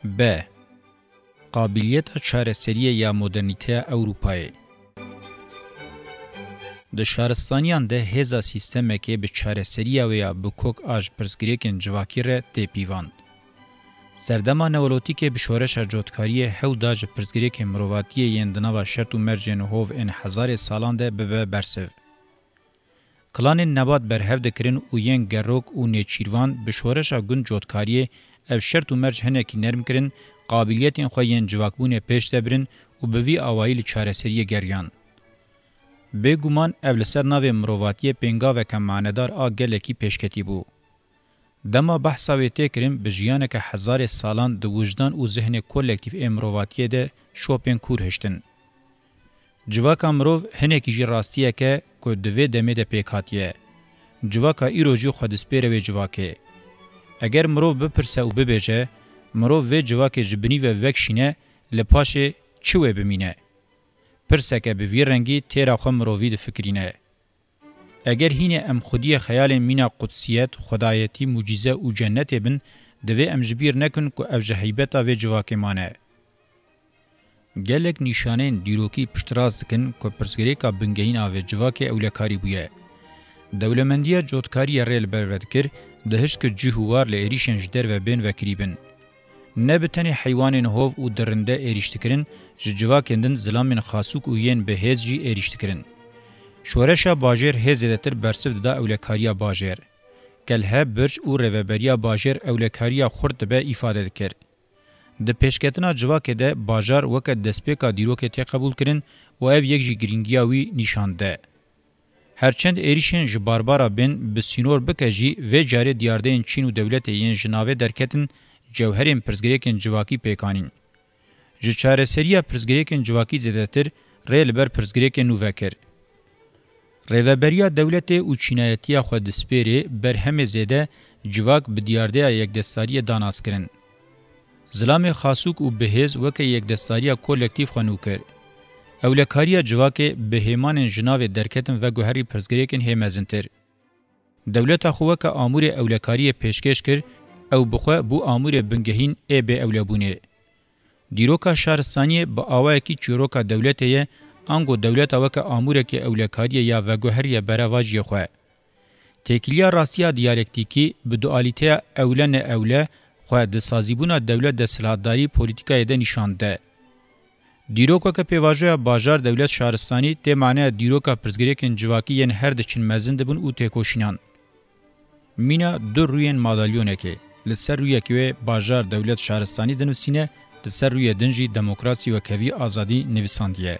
ب. قابلیت چارەسەری یا مدرنیته اوروپای. د شارستانیان ده هزا سیستمکی به چارەسەری و یا بکوک آج پرسگریکن جواکی ره تیپیواند. سردما نولوتیک به شورش جوتکاری هو داج پرسگریک مرواتی یندنا و شرط و مرجن هوو ان هزار سالان ده به برسو. کلان نبات بر هف دکرین و ین گروک و نیچیروان به شورش گون جوتکاری اف شرط و مرج هنکی نرم کرن قابلیت خوین جواکبون پیش دبرن و به وی اوایل چارەسەری گریان. بگومان اولسر ناو مرواتی پنگا و کم معنیدار آگلکی پیشکتی بو. دما بحثا وی تکریم به جیانه که هزار سالان دو وجدان و ذهن کولکتیف امرواتیه ده شوپن کور هشتن. جواکا مروو هنکی جی راستیه که دوی دمه ده پیکاتیه. جواکا ایروجی خودسپیره وی جواکه. اگر مروو بپرسه و ببیجه، مروو وی جواکه جبنی و وکشینه لپاشه چوه بمینه. پرسه که به وی رنگی تیرا خو مرووی ده فکرینه. اگر هینه ام خودی خیال مینا قدسیت، خدایتی، معجزه و جنت بن، دوی ام جبیر نکن که او جهیبتا و جواکه مانه. گلک نشانه دیروکی پشتراز دکن که پرسگریکا بنگهین آوه جواکه اولکاری بویه. دولمندیه جوتکاری ریل برود کر، دهش که جهوار لیریشن جدر و بین وکری بن. نبتنی حیوان هوو و درنده ایریشتکرن، جواکندن ظلامن خاصوک و ین به هز جی ایریشتکرن. شورشا باجر هزیدتر برسف دا اولکاریا باجر. کله برج او روبریا باجر اولکاریا خورد به ifade دکر. د پیشکتنا جواکه ده باجار وکه دسپیکا دیروکه تی قبول کرن و او یک جی گرینگیاوی نشانده. هرچند ایریشن جباربارا بین بسینور بکجی و جاره دیاردین چین و دولت ین جناوه درکتن جوهرین پرزگریکن جواکی پیکانین. جچارەسەریya پرزگریکن جواکی زیدتر ریل بر پرزگریکن نووکر. ریوبریا دولت او چینایتیا خو دسپیری بر هم زیده جواک به دیارده یک دستاری داناس کرن. ظلام خاصوک او بهز وک یک دستاری کولکتیو خنوکر. اولکاریا جواک بهمان جناو درکتن و گوهری پرزگریکن همزنتر. دولت خو وک امور اولکاری پیشکش کر او بخو بو امور بنگهین ای به اولبونه. دیروکا شهرستانی با آوه کی چیروکا دولتیه انگو دولت وک امور کی اولکاری یا و گوهری برواجی خو. تکلیه راستیا دیالکتیکی به دوالیته اولن اوله خو د سازیبونا دولت د سلطداری پولیټیکای د نشانده. دیروکا که پیواژه بازار دولت شهرستانی ته معنی دیروکا پرزګریکن جواکی ین هر د چین مزند بن او ته کوشینان. مینا دو روین مادالیونه کې لسر روی کې بازار دولت شهرستانی د نسینه د سر روی دنجی دموکراسی و کوي ازادي نویساندیه.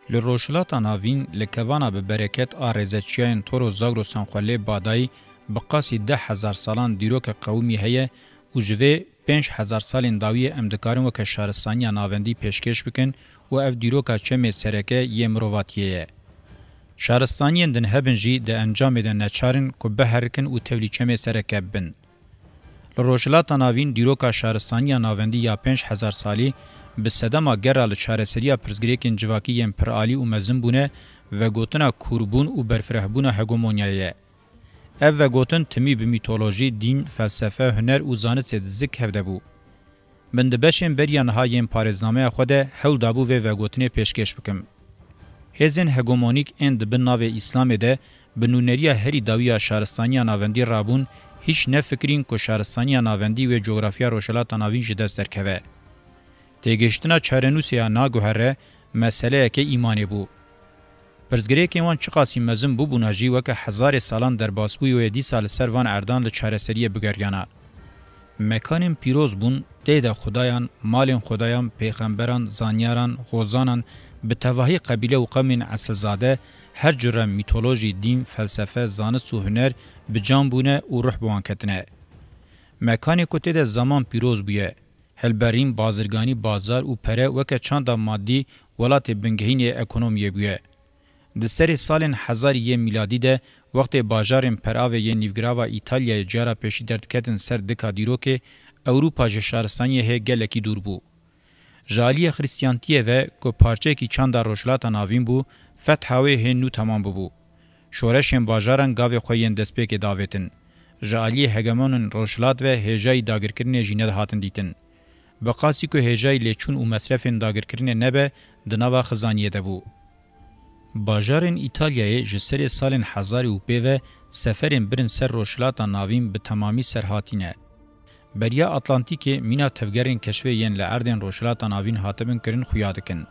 لروشلاتا ناوین لکوانا به برکت آرزچیان تورو زاگرو سانخوله بادایی بقاسی 10,000 سالان دیروک قومی هیه و جوه 5,000 سالین داوی امدکارن و که شهرستانی ناوندی پیشکش بکن و اف دیروکا چمه سرکه یه مرواتیه. شهرستانیان دن هبن جی ده انجام ده نچارن که بهرکن و تولی چمه سرکه بن. لروشلاتا ناوین دیروکا شهرستانی ناوندی یا 5,000 سالی به صدما گرال چارەسەریya پرزګریکن جواکی یم پرعالی او مزن بونه و گوتنا کوربون او برفرهبونه هگمونیایه. اف و گوتن تمی به میتولوژی، دین، فلسفه، هنر او زانست زک هفده بو. من دبشن بریان ها یم پارزنامه خوده هول دابو و گوتنه پیشکش بکم. هزن هگمونیک اند بن ناو اسلام ده بنونریه هری داویا شهرستانی ناوندی رابون هیچ نه فکرین که شهرستانی ناوندی و جغرافیا روشلات ناوین جدست درکوه. تیگشتنا چارنوسیا ناگوهره مسئله که ایمانی بو. پرزگریک وان چقاسی مزم بو بوناجی وکه 1000 سالان در باسبوی و 10 سال سروان اردان لچارەسەری بگریانا. مکانم پیروز بون دیده خدایان، مالین خدایان، پیغمبران، زانیاران، غوزانان به تواهی قبیله و قوم عسزاده هر جره میتولوژی، دین، فلسفه، زانست و هنر به جان بونه و روح بوان کتنه. مکانی کتی ده زمان پیروز بویه. هلبرین بازرگانی بازار او پره وکه چاندا مادی ولات بنگهین اکونومیه بویه. د سری سالن 1000 میلادی ده وقت بازارن پراو ی نیوگراوا ایتالیا جارا پیشی دردکتن سر دکا دیروکه اوروپا جشارستانی هه گلکی دور بو. جالی خریستیانتیه و که پارچه کی چاندا روشلاتا ناوین بو فتحاوه هنو تمام بو. شورشن بازارن گاوه خوین دسپیک داوتن. جالی هگمونن روشلات و هجای داگرکرنه جینه هاتن دیتن. بقاسی که هجای لیچون و مصرفین داگرکرین نبه دناوا خزانیه ده بو. باجارن ایتالیای جسر سالن 1005 و سفرین برن سر روشلاتا ناوین به تمامی سرهاتینه. بریا اتلانتیک مینا تفگرین کشفه ین لعردن روشلاتا ناوین هاتبن کرن خویادکن.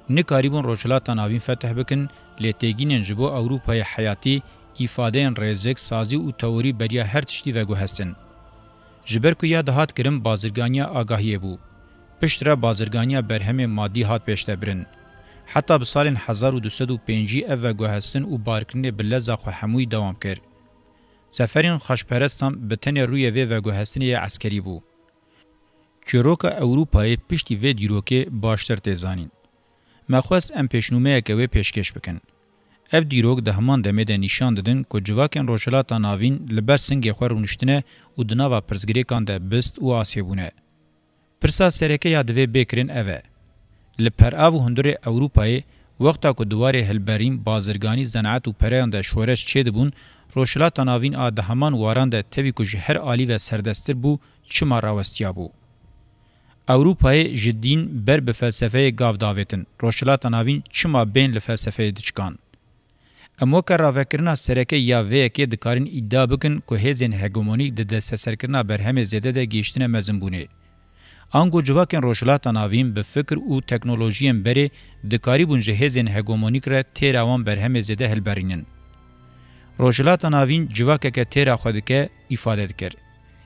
نکاریبون روشلاتا ناوین فتح بکن لیتگینن جبو اوروپای حیاتی ifadeyên rêzek, sazî û teorî beriya her tiştî vego hestin. Ji ber ku ya dihat kirin bazirganiya agahiyê bû. Piştre bazirganiya berhemê maddî hat pêştebirin. Heta bi salên 1205 ev vego hestin û barkirinê bi leza xwe hemûyî dewam kir. Seferên xweşperestan bi tenê rûyê vê vego hestinê yê eskerî bû. Çîroka Ewropayê piştî vê dîrokê baştir tê zanîn. Me xwest em pêşnûmeyeke wê pêşkêş bikin. Ev dîrok de heman demê de nîşan didin ku civakên roşelata navîn li ber singê xwe rûniştine û di nava pirsgirêkan de bist û asêbûne. Pirsa sereke ya divê bêkirin ev e. Li perav û hundirê Ewropayê wexta ku diwarê hilberîn, bazirganî, zenaet û pereyan de şoreş çê dibûn, roşelata navîn a di heman waran de tevî ku ji her alî ve serdestir bû, çima rawestiya bû. Ewropayê ji dîn ber bi felsefeyê gav davêtin. Roşelata navîn çima bên li felsefeyê diçikan. Em weke ravekirina sereke ya vêyekê dikarin îdia bikin ku hêzên hegemonîk di desteserkirina berhemê zêde de gêştine mezinbûnê. Ango civakên roşelata navîn bi fikir û teknolojiyên berê dikarîbûn ji hêzên hegemonîk re têra wan berhemê zêde hilberînin. Roşelata navîn civakeke têra xwe dike îfade dikir.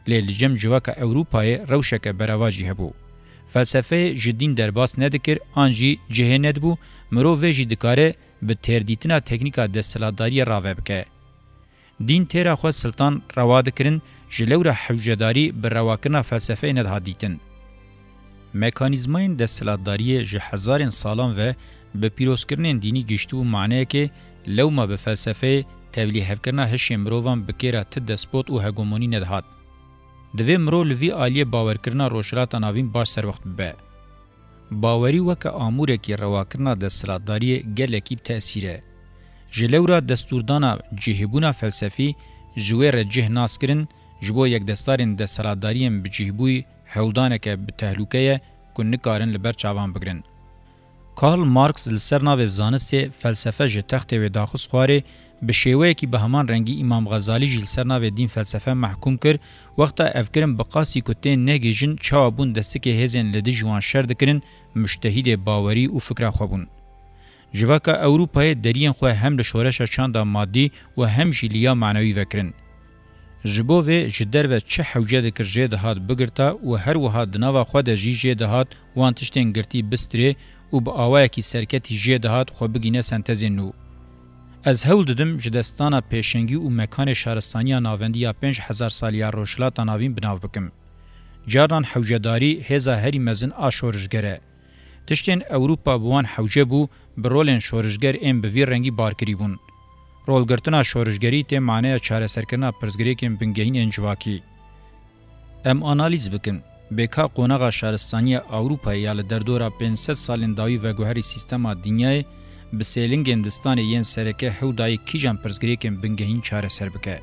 Lê li cem civaka Ewropayê rewşeke berava jî hebû. Felsefeyê ji dîn derbas nedikir, an jî cihê nedibû, mirov vê jî dikare bi terdîtina teknîka desthilatdariyê rave bike. Dîn têra xwe siltan rewa dikirin, ji lewra hewcedarî bi rewakirina felsefeyê nedihat dîtin. Mekanîzmayên desthilatdariyê ji hezarên salan ve bi pîrozkirinên dînî giştî û maneyekê lewma bi felsefeyê tevlî hevkirina hişê mirovan bi kêra ti despot û hegemonî nedihat. Divê mirov li vî aliyê bawerkirina roşelata navîn baş serwext bibe. باوری وک آمورکی رواکرنا دستلاتداری گلکی تأثیره. جلورا دستوردانا جهبونا فلسفی جویر جه ناسکرین جبو یک دستارین دستلاتداریم بجهبوی هولدانک بتهلوکه کن نکارن لبر چاوان بگرن. کارل مارکس لسرنا و زانسته فلسفه جه تخت و داخص خواره به شیوه کی به همان رنگی امام غزالی جل سرنا و دین فلسفه محکوم کر وقتا افکرم بقاسی کتین نگیجن چاوبون دستک هزین لدی جوان شر دکرین مجتهد باوری و فکر خوبون. جواکا اوروپای درین خو هم له شورش چاند مادی و هم جلیا معنوی وکرین. جبو و جدر و چه حوجه دکر جه هات بگرتا و هر وها دناوا خو د جی ده هات وان تشتن گرتی بستری و با اوای کی سرکتی جه هات خو بگینه سنتزینو. از هول ددم جدستانا پیشنگی و مکان شهرستانی ناوندیا 5000 سالیا روشلات ناوین بناو بکم. جاران حوجداری هزا هری مزن آشورجگره. تشتین اوروپا بوان حوجه بو برولن شورجگر ام بویر رنگی بارکری بون. رولگرتنا شورجگری ته معنی چاره سرکرنا پرزگری کم بنگین انجواکی. ام آنالیز بکن. بکا قوناغا شهرستانی اوروپا یال در دورا 500 سالن داوی و گوهری سیستما دنیای به سیلنگ هندستان ین سرکه هودای کیجان پرزگری کم بنگین چاره سر بکه.